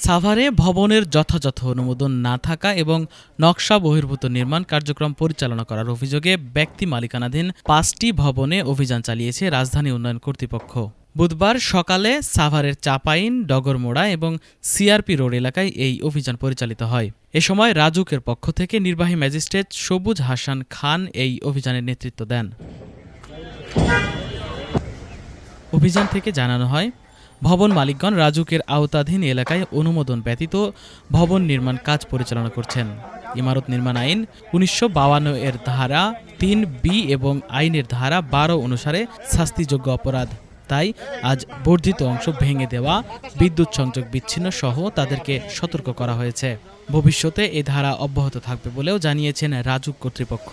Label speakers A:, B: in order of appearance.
A: সাভারে ভবনের যথাযথ অনুমোদন না থাকা এবং নকশা বহির্ভূত নির্মাণ কার্যক্রম পরিচালনা করার অভিযোগে ব্যক্তি মালিকানাধীন 5টি ভবনে অভিযান চালিয়েছে রাজধানী উন্নয়ন কর্তৃপক্ষ। বুধবার সকালে সাভারের চাপাইন, ডগরমোড়া এবং সিআরপি রোড এলাকায় এই অভিযান পরিচালিত হয়। এ সময় রাজুকের পক্ষ থেকে নির্বাহী ম্যাজিস্ট্রেট সবুজ হাসান খান এই অভিযানের নেতৃত্ব দেন। অভিযান থেকে জানানো হয়, ভবন মালিকগণ রাজুকের আওতাধীন এলাকায় অনুমোদন ব্যতীত ভবন নির্মাণ কাজ পরিচালনা করছেন। ইমারত নির্মাণ আইন ১৯৫২ এর ধারা ৩B এবং আইনের ধারা ১২ অনুসারে শাস্তিযোগ্য অপরাধ। তাই আজ বর্ধিত অংশ ভেঙে দেওয়া, বিদ্যুৎ সংযোগ বিচ্ছিন্ন সহ তাদেরকে সতর্ক করা হয়েছে। ভবিষ্যতে এ ধারা অব্যাহত থাকবে বলেও জানিয়েছেন রাজুক কর্তৃপক্ষ।